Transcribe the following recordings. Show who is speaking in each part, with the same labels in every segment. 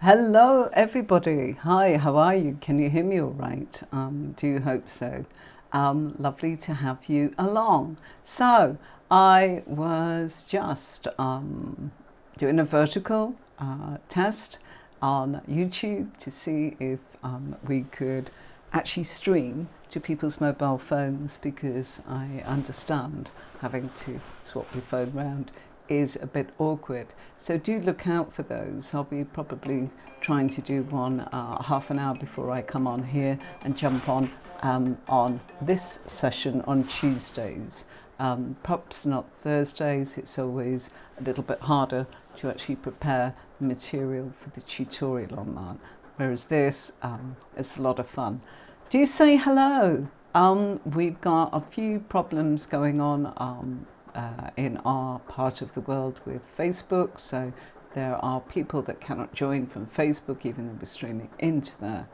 Speaker 1: Hello, everybody. Hi, how are you? Can you hear me all right? Do hope so. Lovely to have you along. So, I was just doing a vertical test on YouTube to see if we could actually stream to people's mobile phones, because I understand having to swap your phone around is a bit awkward. So do look out for those. I'll be probably trying to do one half an hour before I come on here and jump on this session on Tuesdays. Perhaps not Thursdays. It's always a little bit harder to actually prepare material for the tutorial on that. Whereas this is a lot of fun. Do say hello. We've got a few problems going on in our part of the world with Facebook. So there are people that cannot join from Facebook, even though we're streaming into there.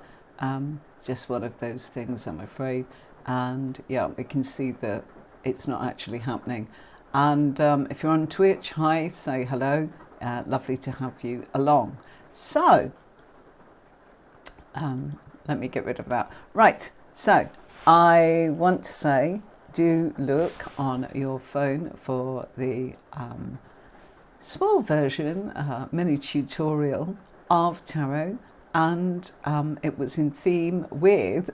Speaker 1: Just one of those things, I'm afraid. And yeah, we can see that it's not actually happening. And if you're on Twitch, hi, say hello. Lovely to have you along. So let me get rid of that. Right, so I want to say, do look on your phone for the small version, mini tutorial of tarot, and it was in theme with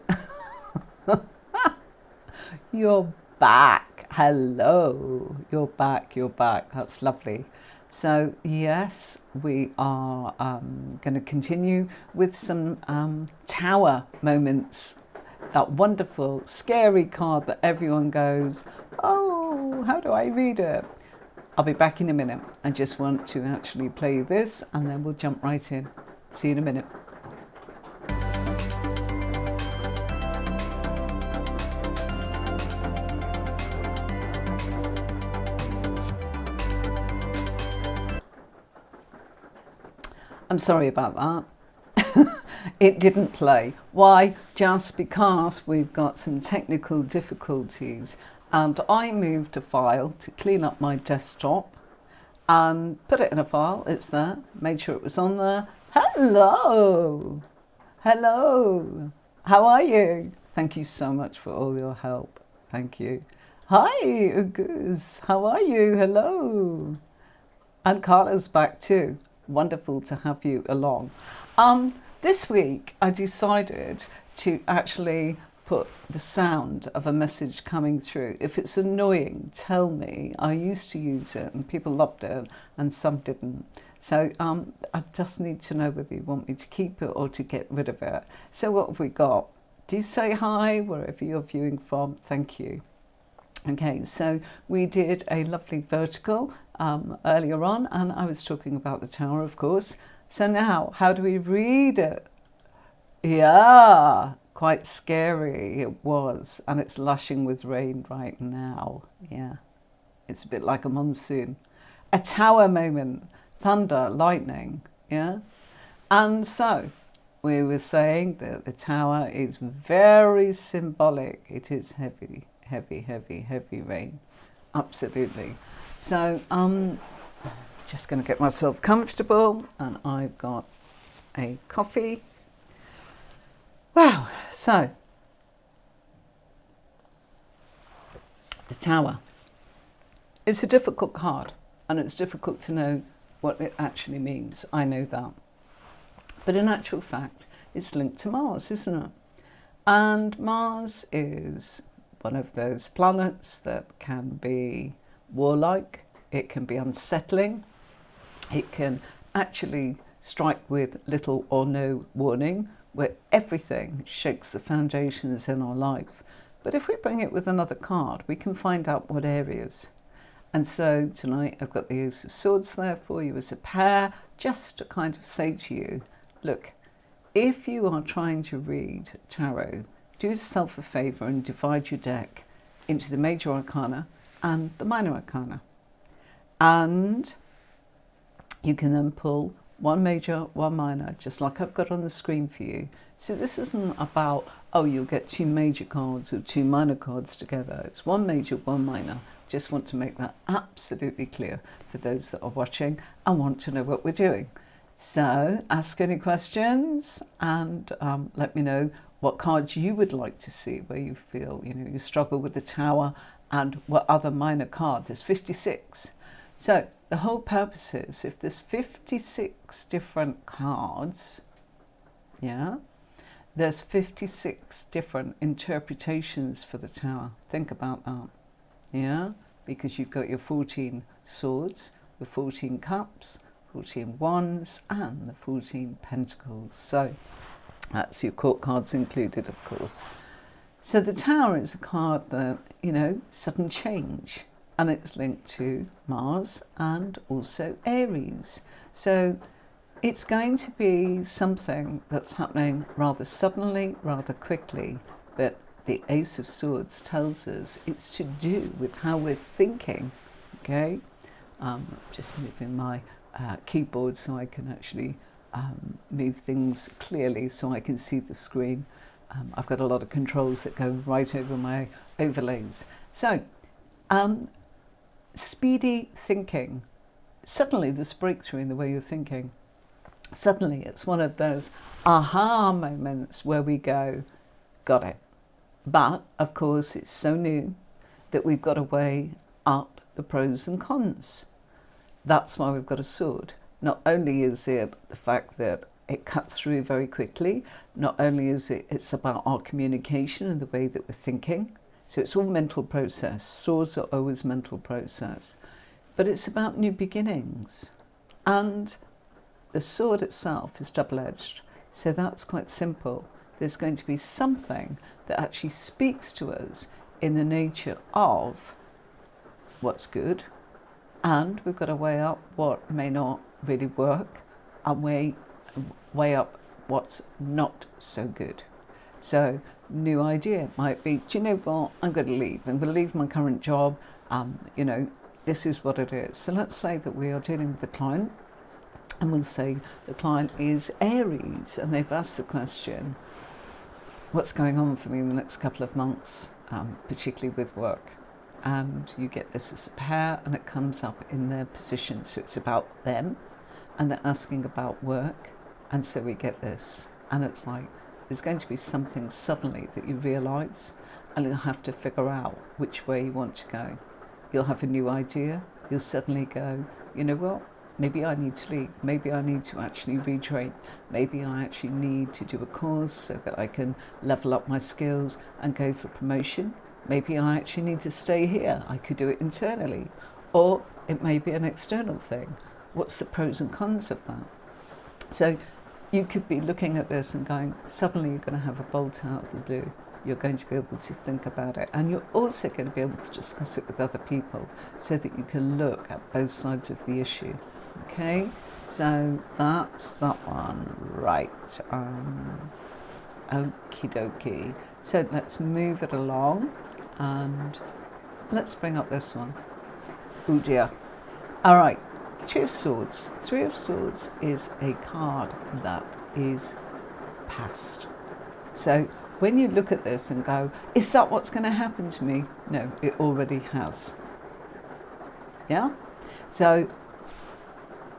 Speaker 1: you're back. Hello, you're back, that's lovely. So yes, we are going to continue with some tower moments. That wonderful, scary card that everyone goes, oh, how do I read it? I'll be back in a minute. I just want to actually play this and then we'll jump right in. See you in a minute. I'm sorry about that. It didn't play. Why? Just because we've got some technical difficulties, and I moved a file to clean up my desktop and put it in a file. It's there. Made sure it was on there. Hello. Hello. How are you? Thank you so much for all your help. Thank you. Hi, Ugus. How are you? Hello. And Carla's back too. Wonderful to have you along. This week I decided to actually put the sound of a message coming through. If it's annoying, tell me. I used to use it and people loved it and some didn't. So I just need to know whether you want me to keep it or to get rid of it. So what have we got? Do say hi wherever you're viewing from. Thank you. Okay, so we did a lovely vertical earlier on, and I was talking about the tower, of course. So now, how do we read it? Yeah, quite scary it was, and it's lushing with rain right now. Yeah, it's a bit like a monsoon. A tower moment, thunder, lightning, yeah? And so, we were saying that the tower is very symbolic. It is heavy, heavy, heavy, heavy rain. Absolutely. So, just going to get myself comfortable, and I've got a coffee. Wow, so the tower. It's a difficult card, and it's difficult to know what it actually means. I know that. But in actual fact, it's linked to Mars, isn't it? And Mars is one of those planets that can be warlike, it can be unsettling, it can actually strike with little or no warning, where everything shakes the foundations in our life. But if we bring it with another card, we can find out what areas. And so tonight I've got the Ace of Swords there for you as a pair, just to kind of say to you, look, if you are trying to read tarot, do yourself a favour and divide your deck into the major arcana and the minor arcana. And you can then pull one major, one minor, just like I've got on the screen for you. So this isn't about, oh, you'll get two major cards or two minor cards together. It's one major, one minor. Just want to make that absolutely clear for those that are watching and want to know what we're doing. So ask any questions and let me know what cards you would like to see where you feel, you struggle with the Tower, and what other minor card. There's 56. So the whole purpose is, if there's 56 different cards, yeah, there's 56 different interpretations for the Tower. Think about that, yeah, because you've got your 14 swords, the 14 cups, 14 wands, and the 14 pentacles. So that's your court cards included, of course. So the Tower is a card that, sudden change, and it's linked to Mars and also Aries. So it's going to be something that's happening rather suddenly, rather quickly, but the Ace of Swords tells us it's to do with how we're thinking, okay? Just moving my keyboard so I can actually move things clearly so I can see the screen. I've got a lot of controls that go right over my overlays. So, speedy thinking. Suddenly there's a breakthrough in the way you're thinking. Suddenly it's one of those aha moments where we go, got it. But, of course, it's so new that we've got to weigh up the pros and cons. That's why we've got a sword. Not only is it the fact that it cuts through very quickly, not only is it's about our communication and the way that we're thinking. So it's all mental process. Swords are always mental process. But it's about new beginnings. And the sword itself is double-edged. So that's quite simple. There's going to be something that actually speaks to us in the nature of what's good, and we've got to weigh up what may not really work, and weigh up what's not so good. So new idea might be, do you know what, I'm going to leave. I'm going to leave my current job. This is what it is. So let's say that we are dealing with a client, and we'll say the client is Aries, and they've asked the question, what's going on for me in the next couple of months, particularly with work? And you get this as a pair, and it comes up in their position. So it's about them, and they're asking about work. And so we get this. And it's like, there's going to be something suddenly that you realise, and you'll have to figure out which way you want to go. You'll have a new idea. You'll suddenly go, you know what? Maybe I need to leave. Maybe I need to actually retrain. Maybe I actually need to do a course so that I can level up my skills and go for promotion. Maybe I actually need to stay here. I could do it internally. Or it may be an external thing. What's the pros and cons of that? So you could be looking at this and going, suddenly you're going to have a bolt out of the blue. You're going to be able to think about it. And you're also going to be able to discuss it with other people so that you can look at both sides of the issue. Okay? So that's that one. Right. Okie dokie. So let's move it along. And let's bring up this one. Oh dear. All right. Three of Swords. Three of Swords is a card that is past. So when you look at this and go, is that what's going to happen to me? No, it already has. Yeah? So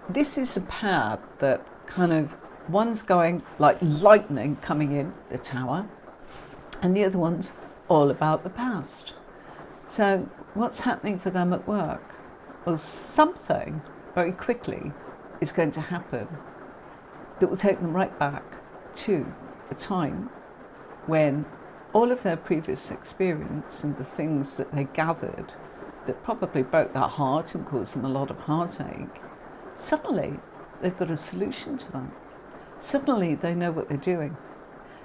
Speaker 1: this is a pair that kind of, one's going like lightning coming in the Tower, and the other one's all about the past. So what's happening for them at work? Well, something very quickly is going to happen that will take them right back to a time when all of their previous experience and the things that they gathered that probably broke their heart and caused them a lot of heartache, suddenly they've got a solution to that. Suddenly they know what they're doing.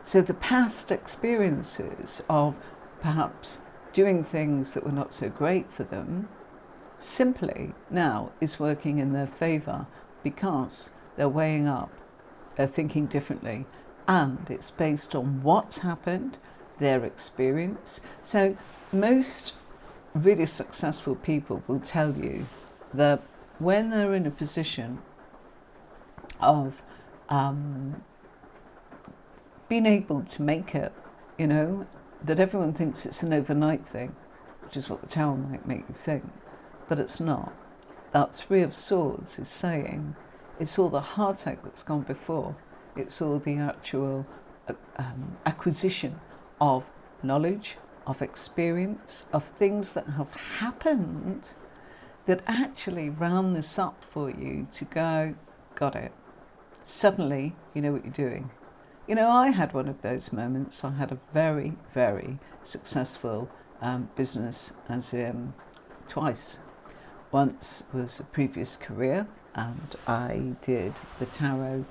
Speaker 1: So the past experiences of perhaps doing things that were not so great for them simply now is working in their favour because they're weighing up, they're thinking differently, and it's based on what's happened, their experience. So most really successful people will tell you that when they're in a position of being able to make it, that everyone thinks it's an overnight thing, which is what the Tower might make you think, but it's not. That Three of Swords is saying It's all the heartache that's gone before. It's all the actual acquisition of knowledge, of experience, of things that have happened that actually round this up for you to go, got it. Suddenly, you know what you're doing. You know, I had one of those moments. I had a very, very successful business, as in twice. Once was a previous career, and I did the tarot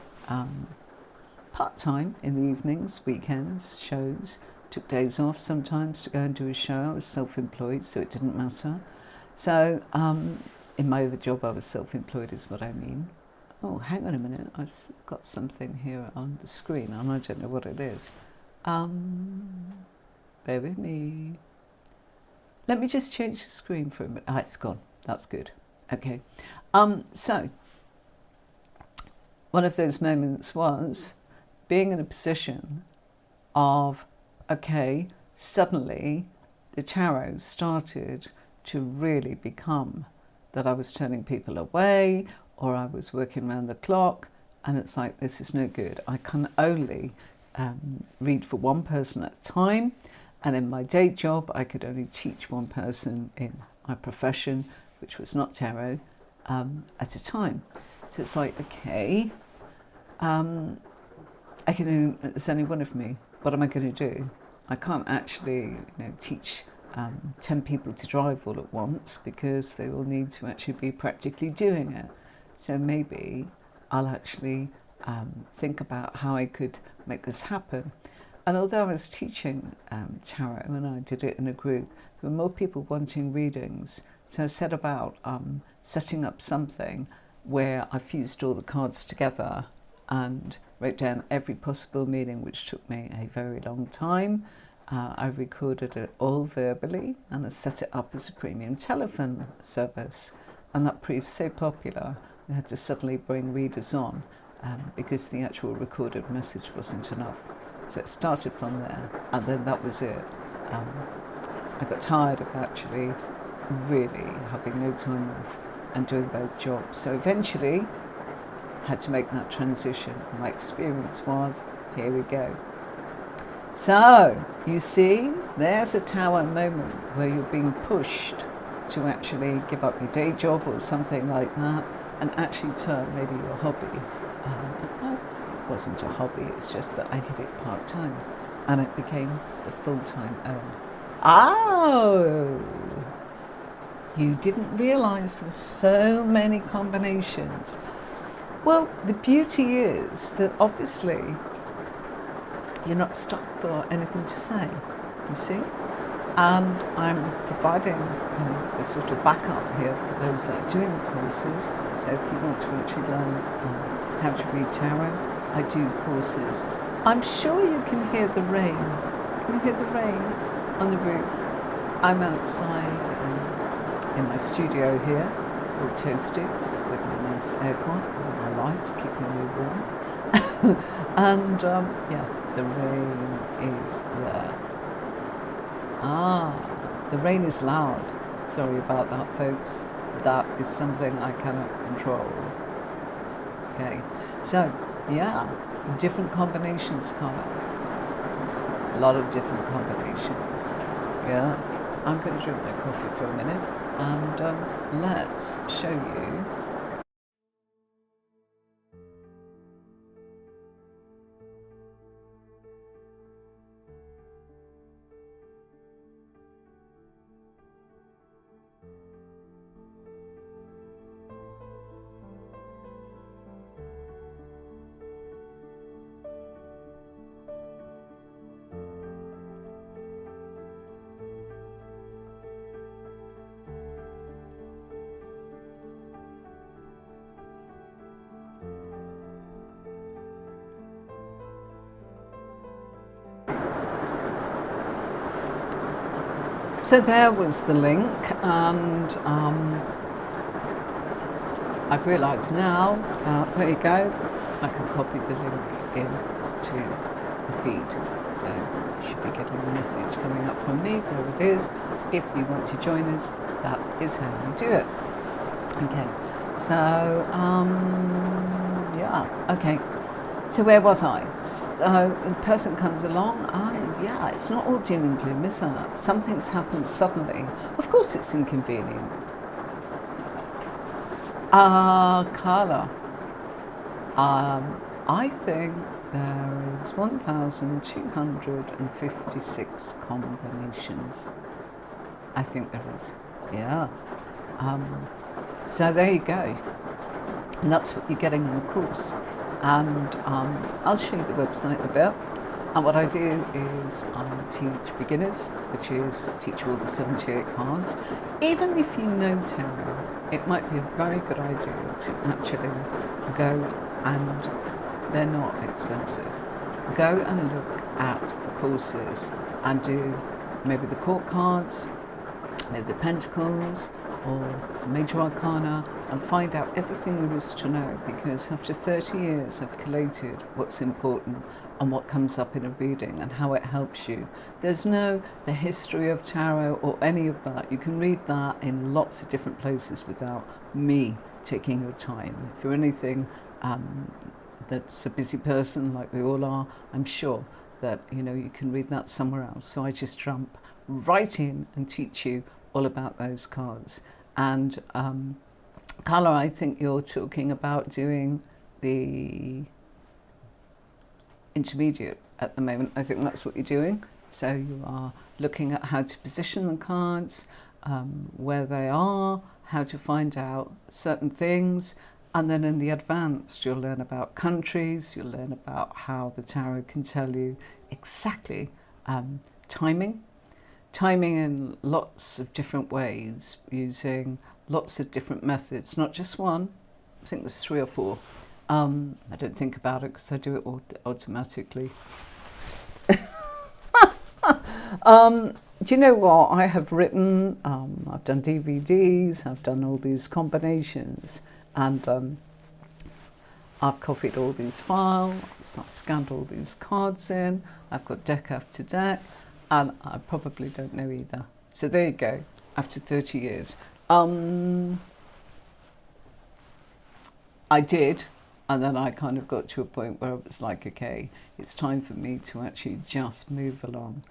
Speaker 1: part-time in the evenings, weekends, shows, took days off sometimes to go and do a show. I was self-employed, so it didn't matter. So in my other job, I was self-employed is what I mean. Oh, hang on a minute, I've got something here on the screen and I don't know what it is. Bear with me. Let me just change the screen for a minute. Ah, it's gone. That's good. Okay. So, one of those moments was being in a position of, okay, suddenly the tarot started to really become that I was turning people away, or I was working around the clock, and it's like, this is no good. I can only read for one person at a time, and in my day job, I could only teach one person in my profession, which was not tarot, at a time. So it's like, okay, there's only one of me. What am I going to do? I can't actually teach 10 people to drive all at once, because they will need to actually be practically doing it. So maybe I'll actually think about how I could make this happen. And although I was teaching tarot and I did it in a group, there were more people wanting readings. So I set about setting up something where I fused all the cards together and wrote down every possible meaning, which took me a very long time. I recorded it all verbally, and I set it up as a premium telephone service, and that proved so popular we had to suddenly bring readers on because the actual recorded message wasn't enough. So it started from there, and then that was it. I got tired of actually really having no time off and doing both jobs. So eventually had to make that transition. My experience was, here we go. So, you see, there's a tower moment where you're being pushed to actually give up your day job or something like that, and actually turn maybe your hobby. It wasn't a hobby, it's just that I did it part-time, and it became the full-time owner. Oh! You didn't realise there were so many combinations. Well, the beauty is that obviously you're not stuck for anything to say, you see? And I'm providing this little backup here for those that are doing the courses. So if you want to actually learn how to read tarot, I do courses. I'm sure you can hear the rain. Can you hear the rain on the roof? I'm outside in my studio here, all toasty, with my nice aircon, with my lights, keeping me warm. And yeah, the rain is there. The rain is loud. Sorry about that, folks. That is something I cannot control. Okay, so yeah, different combinations come up. A lot of different combinations. Yeah, I'm going to drink my coffee for a minute, and let's show you. So there was the link, and I've realised now, there you go, I can copy the link into the feed. So you should be getting a message coming up from me. There it is. If you want to join us, that is how you do it. Okay, so Okay. So where was I? A person comes along, yeah, it's not all doom and gloom, is it? Something's happened suddenly. Of course it's inconvenient. Carla, I think there is 1,256 combinations. I think there is. Yeah. So there you go. And that's what you're getting in the course. And I'll show you the website a bit. And what I do is I teach beginners, which is teach all the 78 cards. Even if you know tarot, it might be a very good idea to actually go, and they're not expensive, go and look at the courses and do maybe the court cards, maybe the pentacles, or major arcana, and find out everything there is to know, because after 30 years I've collated what's important and what comes up in a reading and how it helps you. There's no the history of tarot or any of that. You can read that in lots of different places without me taking your time. If you're anything that's a busy person like we all are, I'm sure that you can read that somewhere else. So I just jump right in and teach you all about those cards. And Carla, I think you're talking about doing the intermediate at the moment. I think that's what you're doing. So you are looking at how to position the cards, where they are, how to find out certain things, and then in the advanced you'll learn about countries, you'll learn about how the tarot can tell you exactly timing in lots of different ways, using lots of different methods, not just one. I think there's 3 or 4. I don't think about it because I do it automatically. Do you know what? I have written, I've done DVDs, I've done all these combinations, and I've copied all these files, I've scanned all these cards in, I've got deck after deck, and I probably don't know either. So there you go, after 30 years. I did, and then I kind of got to a point where it was like, okay, it's time for me to actually just move along.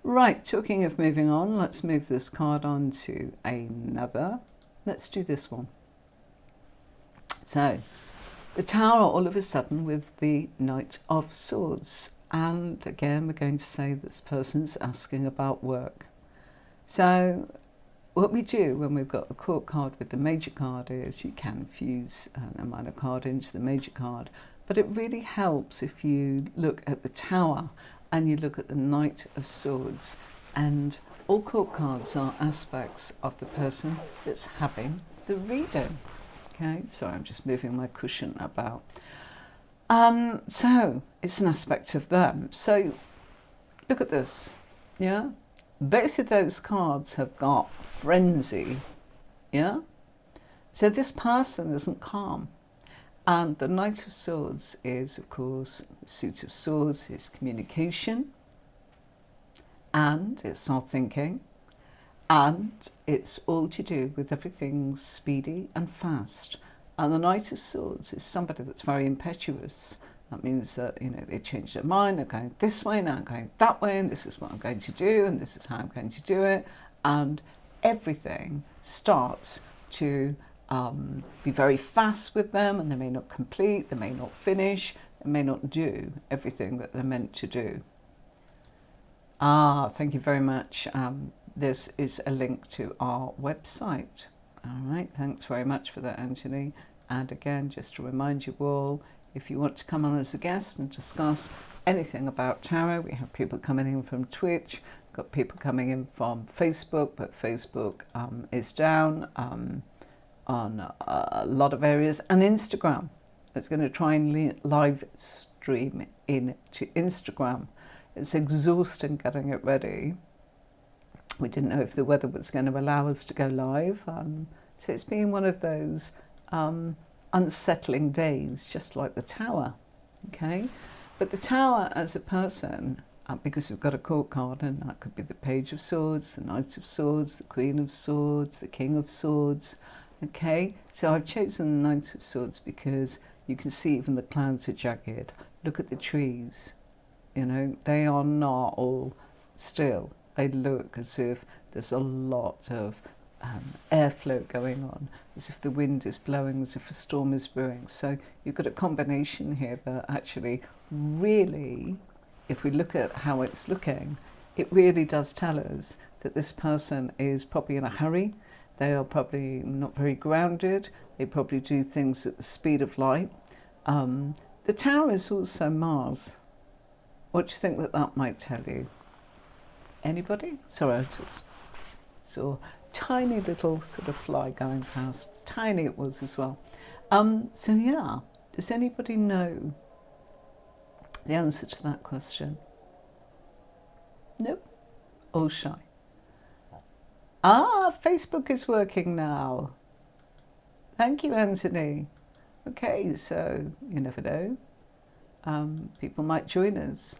Speaker 1: Right, talking of moving on, let's move this card on to another. Let's do this one. So, the Tower all of a sudden with the Knight of Swords. And again, we're going to say this person's asking about work. So what we do when we've got a court card with the major card is you can fuse a minor card into the major card. But it really helps if you look at the Tower and you look at the Knight of Swords. And all court cards are aspects of the person that's having the reading. Okay, sorry, I'm just moving my cushion about. So it's an aspect of them. So look at this, yeah? Both of those cards have got frenzy, yeah? So this person isn't calm. And the Knight of Swords is, of course, the suit of swords is communication, and it's our thinking, and it's all to do with everything speedy and fast. And the Knight of Swords is somebody that's very impetuous. That means that, they change their mind, they're going this way, now I'm going that way, and this is what I'm going to do, and this is how I'm going to do it. And everything starts to be very fast with them, and they may not complete, they may not finish, they may not do everything that they're meant to do. Thank you very much. This is a link to our website. All right, thanks very much for that, Anthony. And again, just to remind you all, if you want to come on as a guest and discuss anything about tarot, we have people coming in from Twitch, got people coming in from Facebook, but Facebook is down on a lot of areas, and Instagram. It's going to try and live stream into Instagram. It's exhausting getting it ready. We didn't know if the weather was going to allow us to go live. So it's been one of those unsettling days, just like the Tower, okay? But the Tower as a person, because we've got a court card, and that could be the Page of Swords, the Knight of Swords, the Queen of Swords, the King of Swords, okay? So I've chosen the Knight of Swords because You can see even the clouds are jagged. Look at the trees. You know, they are not all still. They look as if there's a lot of airflow going on, as if the wind is blowing, as if a storm is brewing. So you've got a combination here that actually really, if we look at how it's looking, it really does tell us that this person is probably in a hurry. They are probably not very grounded. They probably do things at the speed of light. The Tower is also Mars. What do you think that that might tell you? Anybody? Sorry, I just saw a tiny little sort of fly going past. Tiny it was as well. So yeah, does anybody know the answer to that question? Nope. All shy. Facebook is working now. Thank you, Anthony. Okay, so you never know. People might join us.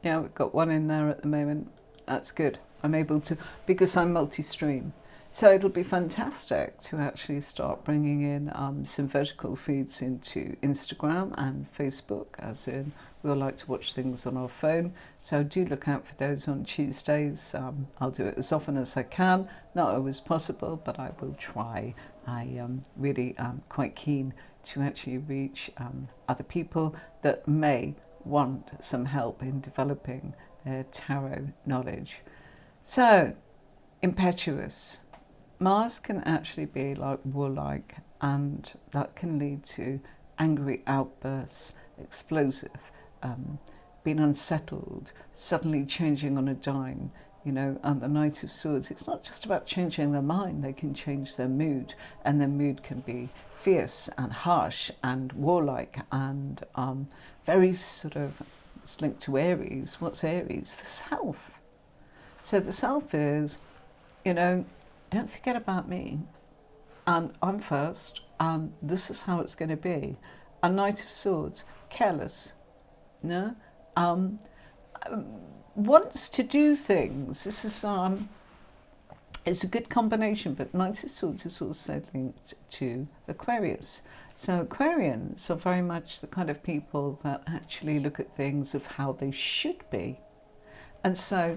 Speaker 1: Yeah, we've got one in there at the moment. That's good. I'm able to, because I'm multi-stream. So it'll be fantastic to actually start bringing in some vertical feeds into Instagram and Facebook, as in we all like to watch things on our phone. So do look out for those on Tuesdays. I'll do it as often as I can. Not always possible, but I will try. I really am quite keen to actually reach other people that may want some help in developing their tarot knowledge. So, impetuous. Mars can actually be like warlike, and that can lead to angry outbursts, explosive, being unsettled, suddenly changing on a dime. You know, and the Knight of Swords, it's not just about changing their mind, they can change their mood, and their mood can be fierce and harsh and warlike and very sort of, it's linked to Aries. What's Aries? The self. So the self is, you know, don't forget about me, and I'm first, and this is how it's going to be. A Knight of Swords, careless, no? Wants to do things. This is it's a good combination, but Knight of Swords is also linked to Aquarius. So Aquarians are very much the kind of people that actually look at things of how they should be. And so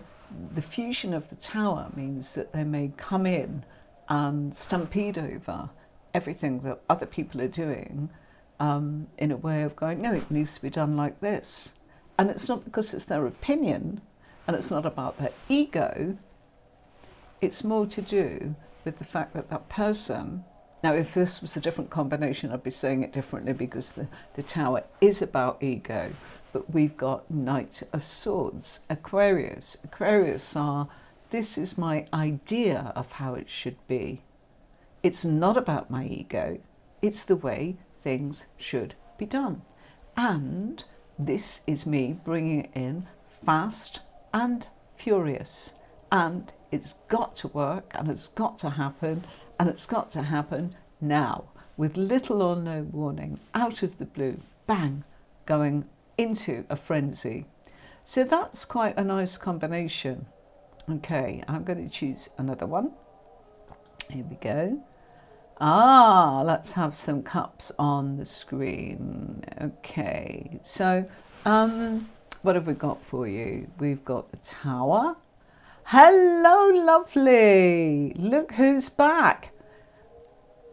Speaker 1: the fusion of the Tower means that they may come in and stampede over everything that other people are doing in a way of going, no, it needs to be done like this. And it's not because it's their opinion, and it's not about their ego. It's more to do with the fact that that person, now if this was a different combination, I'd be saying it differently, because the Tower is about ego, but we've got Knight of Swords, Aquarius. Aquarius are, this is my idea of how it should be. It's not about my ego, it's the way things should be done. And this is me bringing it in fast and furious. And it's got to work, and it's got to happen, and it's got to happen now, with little or no warning, out of the blue, bang, going into a frenzy. So that's quite a nice combination. Okay, I'm going to choose another one. Here we go. Let's have some cups on the screen. Okay, so what have we got for you? We've got the Tower. Hello, lovely. Look who's back.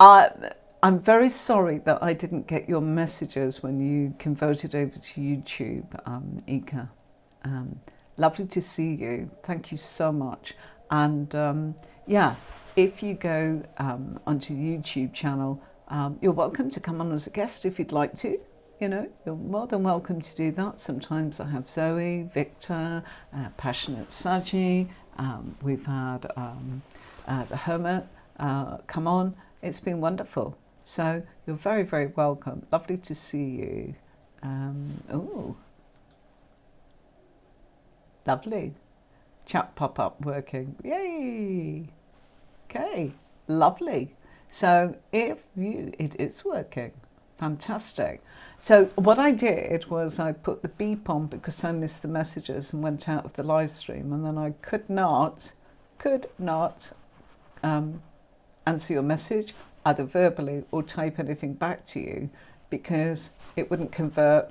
Speaker 1: I'm very sorry that I didn't get your messages when you converted over to YouTube, Ika. Lovely to see you. Thank you so much. And yeah, if you go onto the YouTube channel, you're welcome to come on as a guest if you'd like to. You know, you're more than welcome to do that. Sometimes I have Zoe, Victor, Passionate Saji. We've had the Hermit come on. It's been wonderful. So you're very, very welcome. Lovely to see you. Oh, lovely. Chat pop-up working. Yay. Okay, lovely. So if you, it is working. Fantastic. So what I did was I put the beep on because I missed the messages and went out of the live stream, and then I could not answer your message. either verbally or type anything back to you, because it wouldn't convert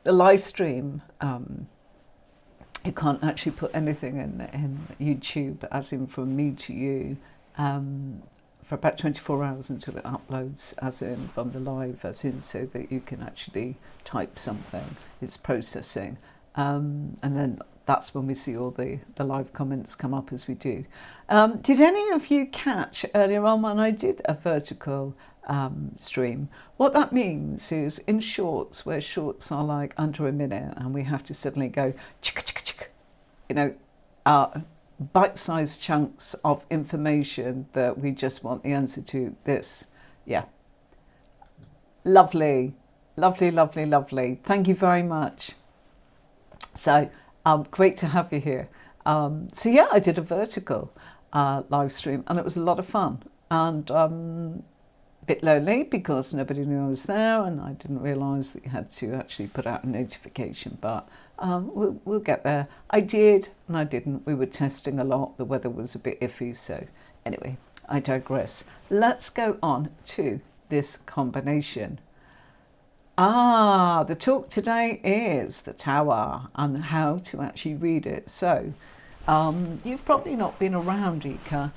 Speaker 1: the live stream. You can't actually put anything in YouTube, as in from me to you, for about 24 hours until it uploads, as in from the live, as in so that you can actually type something. It's processing. And then that's when we see all the live comments come up as we do. Did any of you catch earlier on when I did a vertical stream? What that means is in shorts, where shorts are like under a minute and we have to suddenly go chicka chicka chicka, you know, bite-sized chunks of information that we just want the answer to. This, yeah, lovely, lovely, lovely, lovely. Thank you very much. So great to have you here. So yeah, I did a vertical live stream and it was a lot of fun, and a bit lonely because nobody knew I was there, and I didn't realise that you had to actually put out a notification, but we'll get there. I did and I didn't. We were testing a lot. The weather was a bit iffy. So anyway, I digress. Let's go on to this combination. The talk today is the Tower and how to actually read it. So you've probably not been around, Ika,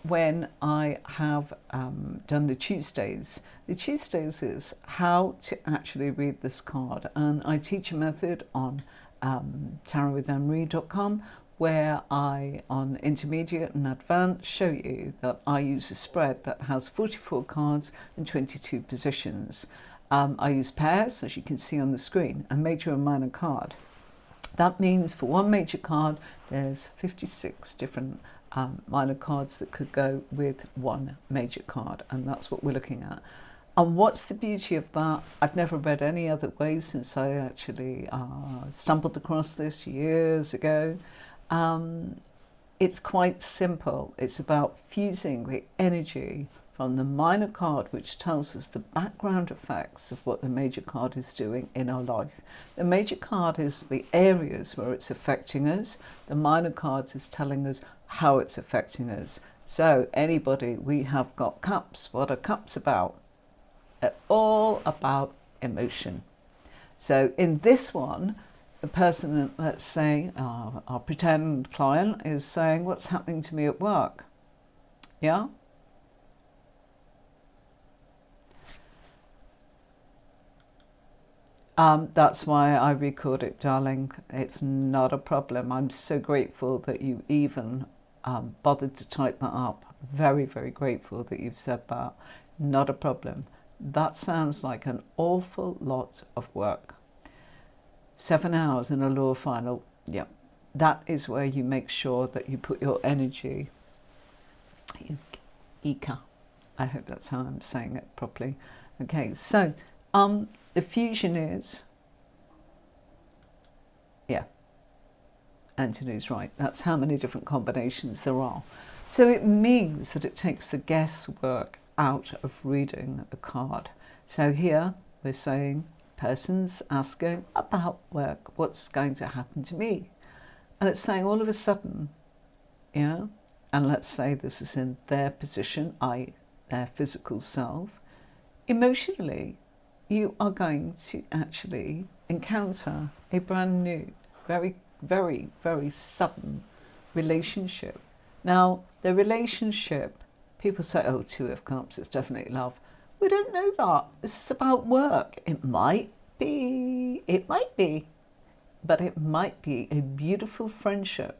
Speaker 1: when I have done the Tuesdays. The Tuesdays is how to actually read this card, and I teach a method on tarotwithanne-marie.com, where I, on intermediate and advanced, show you that I use a spread that has 44 cards and 22 positions. I use pairs, as you can see on the screen, a major and minor card. That means for one major card, there's 56 different minor cards that could go with one major card, and that's what we're looking at. And what's the beauty of that? I've never read any other way since I actually stumbled across this years ago. It's quite simple. It's about fusing the energy from the minor card, which tells us the background effects of what the major card is doing in our life. The major card is the areas where it's affecting us. The minor card is telling us how it's affecting us. So anybody, we have got cups. What are cups about? They're all about emotion. So in this one, the person, let's say, our pretend client is saying, what's happening to me at work? Yeah? That's why I record it, darling. It's not a problem. I'm so grateful that you even bothered to type that up. Very, very grateful that you've said that. Not a problem. That sounds like an awful lot of work. 7 hours in a law final. Yeah, that is where you make sure that you put your energy. Ika. I hope that's how I'm saying it properly. Okay, so the fusion is, yeah, Anthony's right. That's how many different combinations there are. So it means that it takes the guesswork out of reading a card. So here we're saying, person's asking about work, what's going to happen to me? And it's saying all of a sudden, yeah, and let's say this is in their position, their physical self, emotionally, you are going to actually encounter a brand new, very, very, very sudden relationship. Now, the relationship, people say, oh, Two of Cups, it's definitely love. We don't know that. This is about work. It might be, but it might be a beautiful friendship.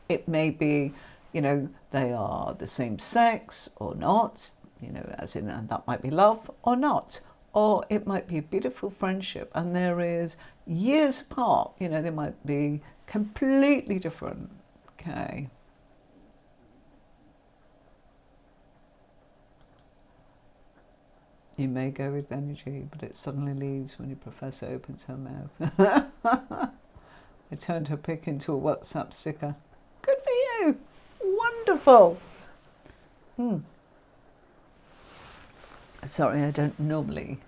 Speaker 1: It may be, you know, they are the same sex or not, you know, as in, and that might be love or not. Or it might be a beautiful friendship and there is years apart, you know, they might be completely different. Okay. You may go with energy, but it suddenly leaves when your professor opens her mouth. I turned her pic into a WhatsApp sticker. Good for you. Wonderful. Sorry, I don't normally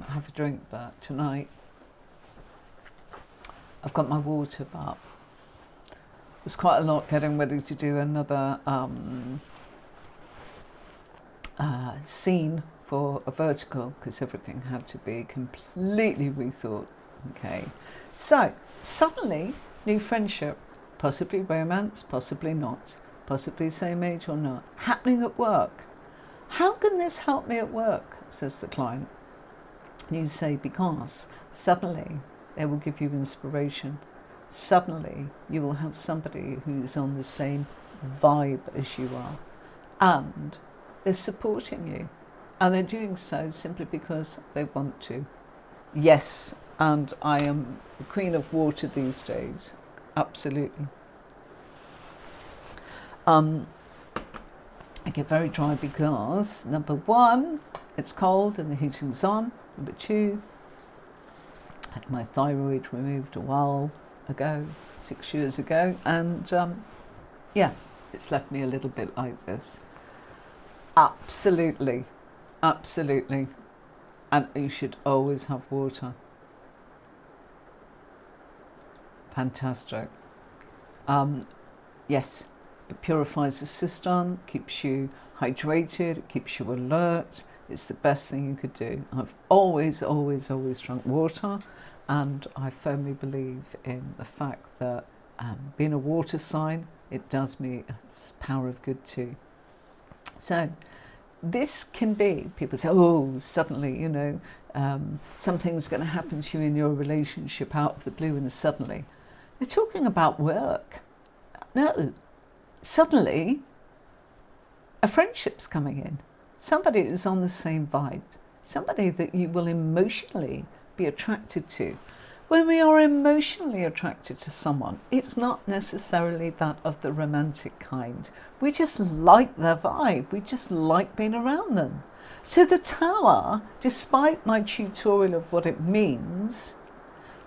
Speaker 1: have a drink, but tonight I've got my water, but there's quite a lot getting ready to do another scene for a vertical because everything had to be completely rethought. Okay, so suddenly new friendship, possibly romance, possibly not, possibly same age or not, happening at work. How can this help me at work, says the client. And you say, because suddenly they will give you inspiration. Suddenly you will have somebody who's on the same vibe as you are, and they're supporting you, and they're doing so simply because they want to. Yes, and I am the queen of water these days, absolutely. I get very dry because, number one, it's cold and the heating's on. Number two, I had my thyroid removed a while ago, 6 years ago, and yeah, it's left me a little bit like this. Absolutely, absolutely. And you should always have water. Fantastic. Yes, it purifies the system, keeps you hydrated, it keeps you alert. It's the best thing you could do. I've always drunk water, and I firmly believe in the fact that being a water sign, it does me a power of good too. So this can be, people say, oh, suddenly, you know, something's going to happen to you in your relationship out of the blue, and suddenly. They're talking about work. No, suddenly a friendship's coming in. Somebody who's on the same vibe, somebody that you will emotionally be attracted to. When we are emotionally attracted to someone, it's not necessarily that of the romantic kind. We just like their vibe. We just like being around them. So the Tower, despite my tutorial of what it means,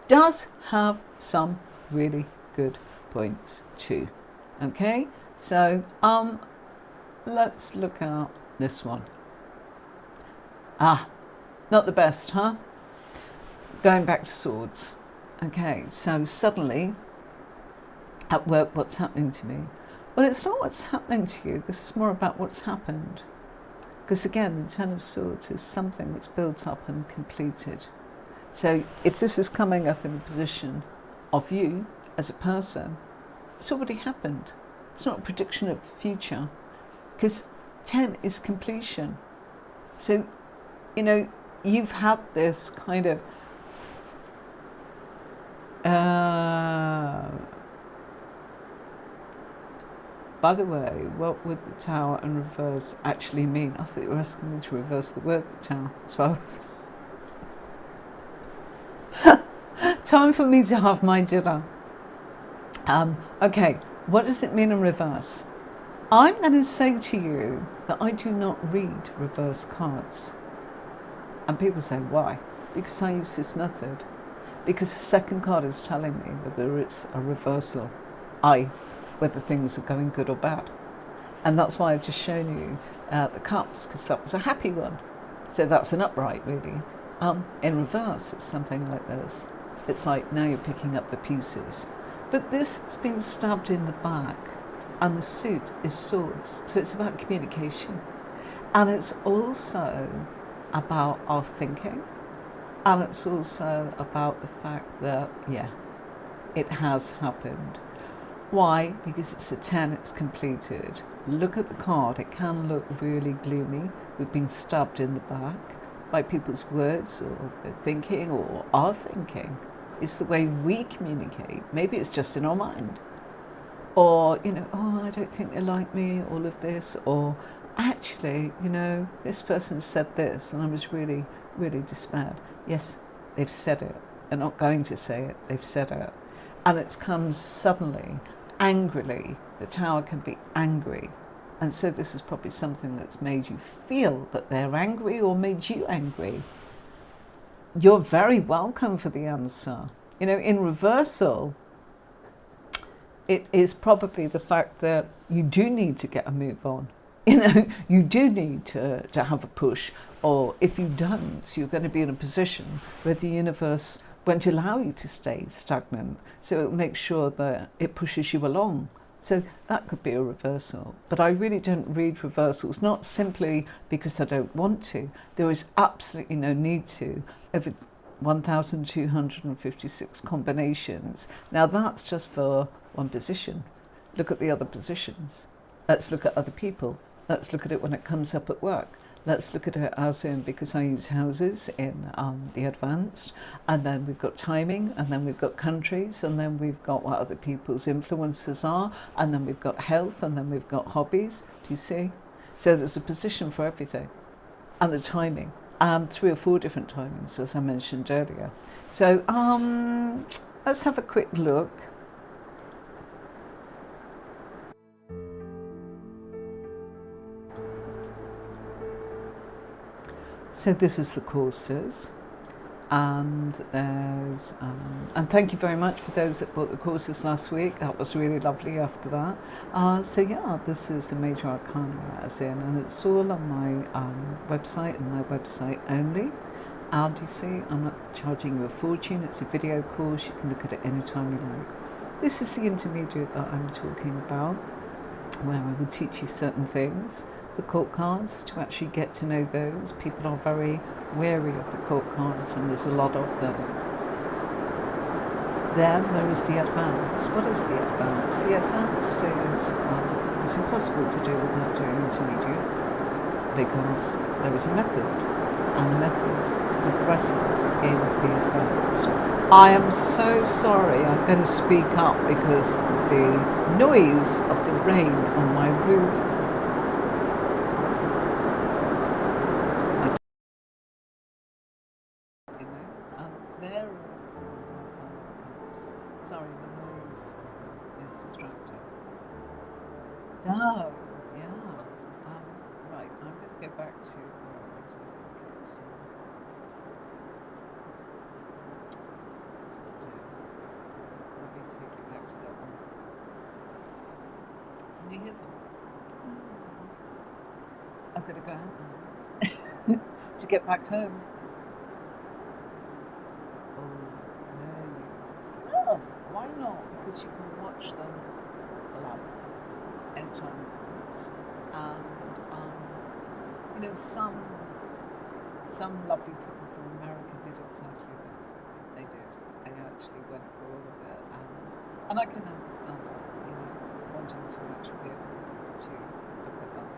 Speaker 1: does have some really good points too. Okay, so let's look at this one. Not the best, huh? Going back to swords. Okay, so suddenly at work, what's happening to me? Well, it's not what's happening to you. This is more about what's happened. Because again, the Ten of Swords is something that's built up and completed. So if this is coming up in the position of you as a person, it's already happened. It's not a prediction of the future. Because 10 is completion. So, you know, you've had this kind of by the way, what would the Tower and reverse actually mean? I thought you were asking me to reverse the word the Tower. So time for me to have my dinner. Okay, what does it mean in reverse? I'm going to say to you that I do not read reverse cards. And people say, why? Because I use this method. Because the second card is telling me whether it's a reversal, whether things are going good or bad. And that's why I've just shown you the cups, because that was a happy one. So that's an upright, really. In reverse, it's something like this. It's like now you're picking up the pieces. But this has been stabbed in the back, and the suit is swords. So it's about communication. And it's also about our thinking. And it's also about the fact that, yeah, it has happened. Why? Because it's a 10, it's completed. Look at the card, it can look really gloomy. We've been stabbed in the back by people's words or their thinking or our thinking. It's the way we communicate. Maybe it's just in our mind. Or, you know, oh, I don't think they like me, all of this. Or actually, you know, this person said this and I was really, really despaired. Yes, they've said it. They're not going to say it, they've said it. And it comes suddenly, angrily. The Tower can be angry. And so this is probably something that's made you feel that they're angry or made you angry. You're very welcome for the answer. You know, in reversal, it is probably the fact that you do need to get a move on. You know, you do need to have a push, or if you don't, you're going to be in a position where the universe won't allow you to stay stagnant. So it will make sure that it pushes you along. So that could be a reversal. But I really don't read reversals, not simply because I don't want to. There is absolutely no need to. Over 1,256 combinations. Now that's just for one position. Look at the other positions. Let's look at other people. Let's look at it when it comes up at work. Let's look at it as in, because I use houses in the advanced, and then we've got timing, and then we've got countries, and then we've got what other people's influences are, and then we've got health, and then we've got hobbies. Do you see? So there's a position for everything, and the timing, and 3 or 4 different timings, as I mentioned earlier. So let's have a quick look. So this is the courses, and there's and thank you very much for those that bought the courses last week. That was really lovely after that. So yeah, this is the Major Arcana as in, and it's all on my website and my website only. And you see, I'm not charging you a fortune. It's a video course. You can look at it anytime you like. This is the intermediate that I'm talking about, where I will teach you certain things. The court cards, to actually get to know those. People are very wary of the court cards, and there's a lot of them. Then there is the advanced. What is the advanced? The advanced is, it's impossible to do without doing intermediate, because there is a method, and the method progresses in the advanced. I am so sorry, I'm going to speak up because the noise of the rain on my roof. Sorry, the noise is distracting. Oh, yeah. Right, I'm going to go back to where I was. Let me take you back to that one. Can you hear them? I've got to go out now to get back home. Oh, why not? Because you can watch them live anytime you want. And some lovely people from America did exactly that. They did. They actually went for all of it, and I can understand that. Wanting to actually be able to look at that.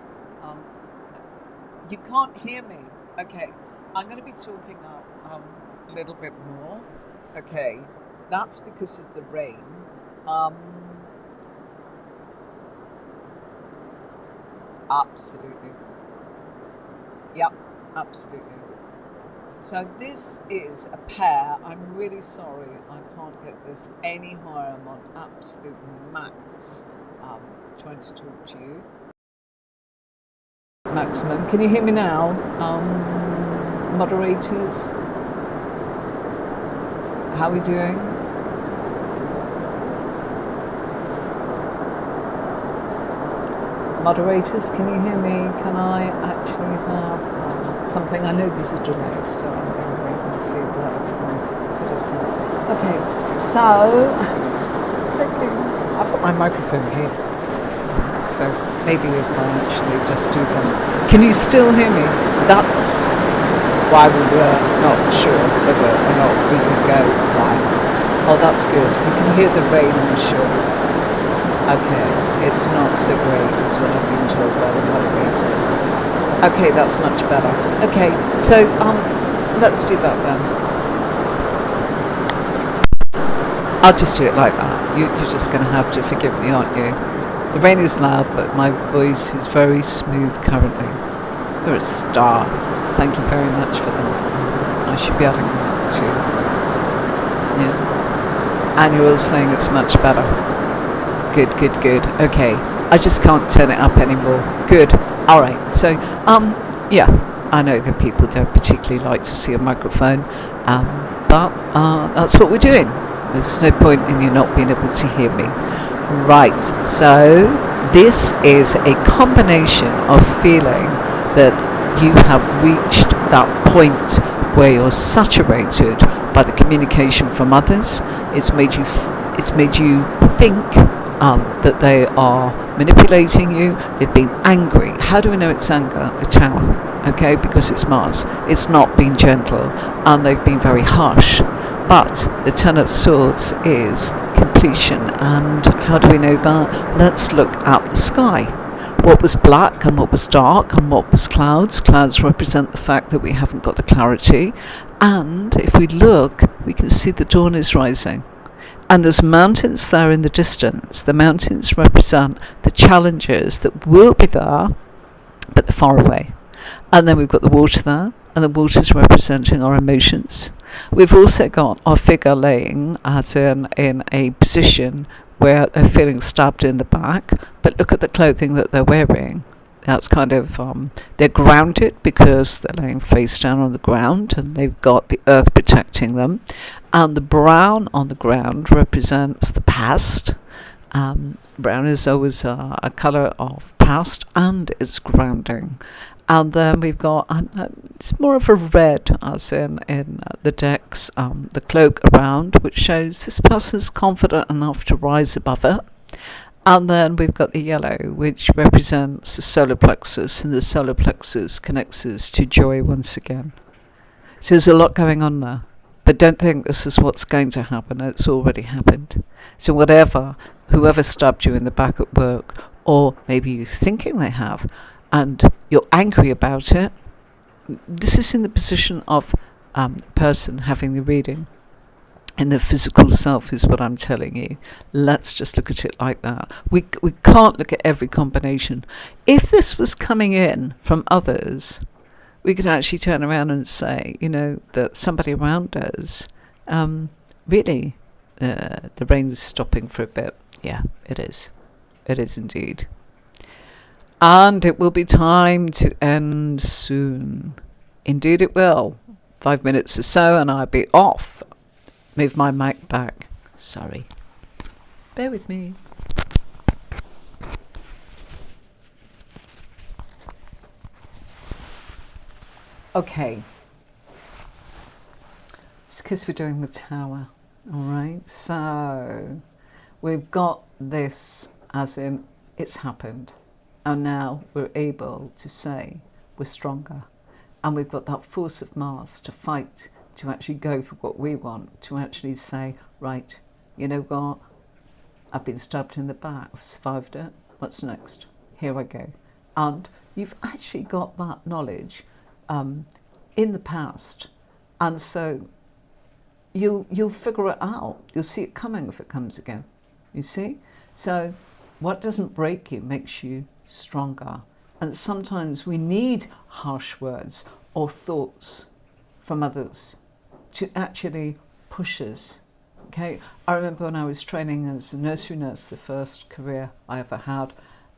Speaker 1: You can't hear me. Okay, I'm going to be talking a little bit more. Okay. That's because of the rain. Absolutely. Yep, absolutely. So this is a pair. I'm really sorry I can't get this any higher. I'm on absolute max trying to talk to you. Maximum. Can you hear me now? Moderators? How are we doing? Moderators, can you hear me? Can I actually have something? I know there's a delay, so I'm going to wait and see what everyone sort of says. Okay, so thinking, I've got my microphone here, so maybe if I actually just do them. Can you still hear me? That's why we were not sure whether or not we could go live. Oh, that's good. You can hear the rain, I'm sure. Okay, it's not so great as what I've been told by the moderators. Okay, that's much better. Okay, so let's do that then. I'll just do it like that. You're just going to have to forgive me, aren't you? The rain is loud, but my voice is very smooth currently. You're a star. Thank you very much for that. I should be adding that too. Yeah. Annual saying it's much better. Good. Okay. I just can't turn it up anymore. Good. Alright. So, yeah. I know that people don't particularly like to see a microphone. But that's what we're doing. There's no point in you not being able to hear me. Right. So, this is a combination of feeling that you have reached that point where you're saturated by the communication from others. It's made you think that they are manipulating you. They've been angry. How do we know it's anger? A tower. Okay, because it's Mars. It's not been gentle, and they've been very harsh. But the Ten of Swords is completion, and how do we know that? Let's look at the sky. What was black and what was dark and what was clouds? Clouds represent the fact that we haven't got the clarity, and if we look, we can see the dawn is rising. And there's mountains there in the distance. The mountains represent the challenges that will be there, but they're far away. And then we've got the water there, and the water is representing our emotions. We've also got our figure laying as in a position where they're feeling stabbed in the back, but look at the clothing that they're wearing. That's kind of, they're grounded because they're laying face down on the ground and they've got the earth protecting them. And the brown on the ground represents the past. Brown is always a colour of past, and it's grounding. And then we've got, it's more of a red, as in the decks, the cloak around, which shows this person's confident enough to rise above it. And then we've got the yellow, which represents the solar plexus, and the solar plexus connects us to joy once again. So there's a lot going on there. But don't think this is what's going to happen. It's already happened. So whoever stabbed you in the back at work, or maybe you're thinking they have, and you're angry about it, this is in the position of person having the reading. And the physical self is what I'm telling you. Let's just look at it like that. We can't look at every combination. If this was coming in from others, we could actually turn around and say, that somebody around us, really, the rain's stopping for a bit. Yeah, it is. It is indeed. And it will be time to end soon. Indeed it will. 5 minutes or so and I'll be off. Move my mic back. Sorry. Bear with me. Okay. It's because we're doing the tower. Alright, so we've got this as in it's happened. And now we're able to say we're stronger. And we've got that force of Mars to fight, to actually go for what we want, to actually say, right, you know what? I've been stabbed in the back, I've survived it. What's next? Here I go. And you've actually got that knowledge in the past. And so you'll figure it out. You'll see it coming if it comes again. You see? So what doesn't break you makes you stronger. And sometimes we need harsh words or thoughts from others to actually push us. Okay, I remember when I was training as a nursery nurse, the first career I ever had,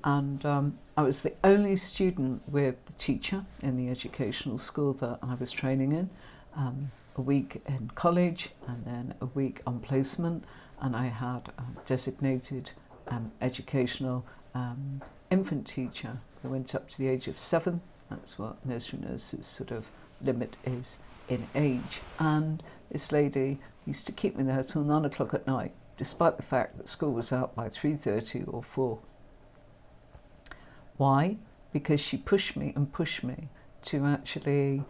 Speaker 1: and I was the only student with the teacher in the educational school that I was training in. A week in college and then a week on placement, and I had a designated educational infant teacher who went up to the age of 7. That's what nursery nurses sort of limit is in age. And this lady used to keep me there till 9 o'clock at night, despite the fact that school was out by 3:30 or 4. Why? Because she pushed me to actually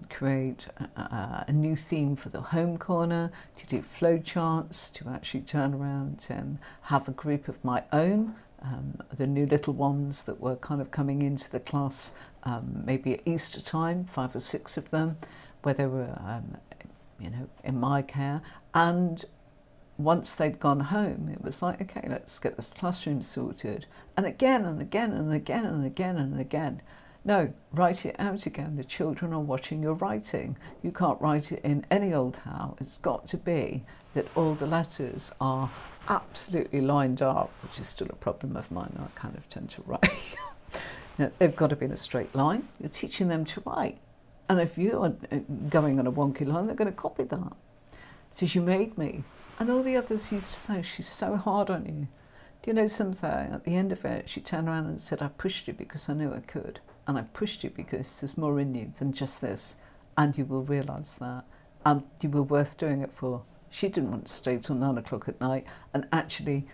Speaker 1: create a new theme for the home corner, to do flow charts, to actually turn around and have a group of my own, the new little ones that were kind of coming into the class, maybe at Easter time, 5 or 6 of them, where they were, in my care. And once they'd gone home, it was like, okay, let's get this classroom sorted. And again and again and again and again and again. No, write it out again. The children are watching your writing. You can't write it in any old how. It's got to be that all the letters are absolutely lined up, which is still a problem of mine. I kind of tend to write. They've got to be in a straight line. You're teaching them to write. And if you're going on a wonky line, they're going to copy that. So you made me. And all the others used to say, she's so hard on you. Do you know something? At the end of it, she turned around and said, I pushed you because I knew I could. And I pushed you because there's more in you than just this. And you will realise that. And you were worth doing it for. She didn't want to stay till 9 o'clock at night and actually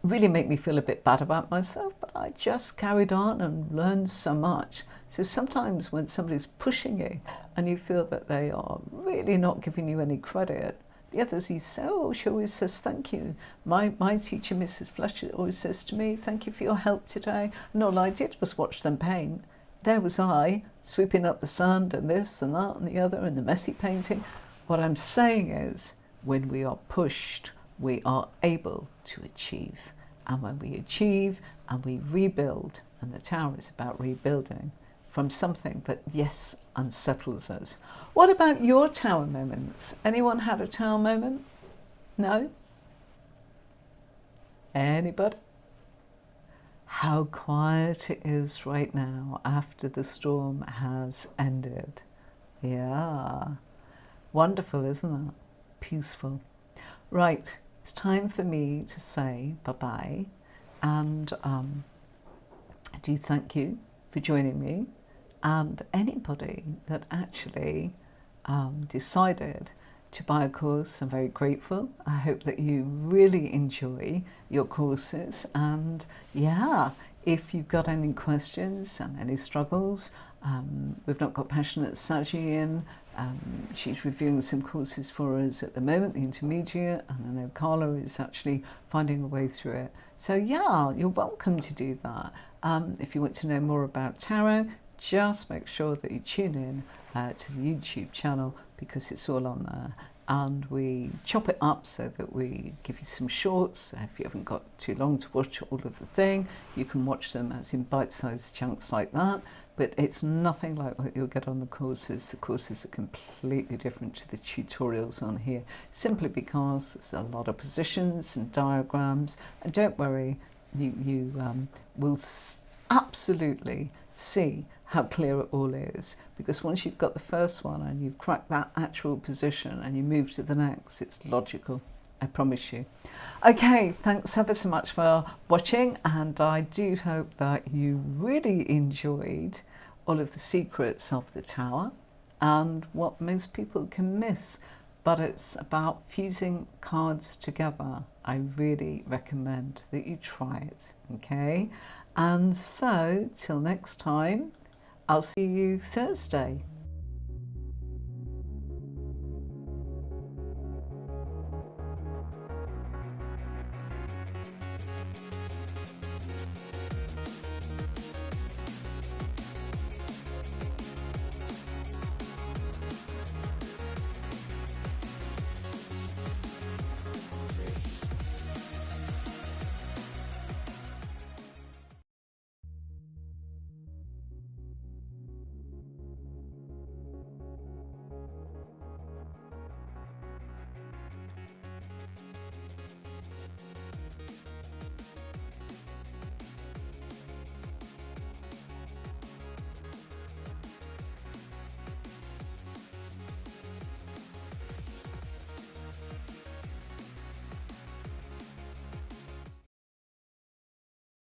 Speaker 1: really make me feel a bit bad about myself, but I just carried on and learned so much. So sometimes when somebody's pushing you and you feel that they are really not giving you any credit, the others you say, oh, she always says thank you. My teacher, Mrs. Fletcher, always says to me, thank you for your help today. And all I did was watch them paint. There was I, sweeping up the sand and this and that and the other and the messy painting. What I'm saying is, when we are pushed, we are able to achieve. And when we achieve and we rebuild, and the tower is about rebuilding from something that, yes, unsettles us. What about your tower moments? Anyone had a tower moment? No? Anybody? How quiet it is right now after the storm has ended. Yeah. Wonderful, isn't it? Peaceful. Right, it's time for me to say bye-bye, and I do thank you for joining me, and anybody that actually decided to buy a course, I'm very grateful. I hope that you really enjoy your courses, and yeah, if you've got any questions and any struggles, we've not got Passionate Saji in. She's reviewing some courses for us at the moment, the intermediate, and I know Carla is actually finding a way through it. So yeah, you're welcome to do that. If you want to know more about tarot, just make sure that you tune in to the YouTube channel, because it's all on there. And we chop it up so that we give you some shorts. If you haven't got too long to watch all of the thing, you can watch them as in bite-sized chunks like that. But it's nothing like what you'll get on the courses. The courses are completely different to the tutorials on here, simply because there's a lot of positions and diagrams. And don't worry, you will absolutely see how clear it all is, because once you've got the first one and you've cracked that actual position and you move to the next, it's logical, I promise you. Okay, thanks ever so much for watching, and I do hope that you really enjoyed all of the secrets of the tower and what most people can miss, but it's about fusing cards together. I really recommend that you try it, okay? And so till next time, I'll see you Thursday.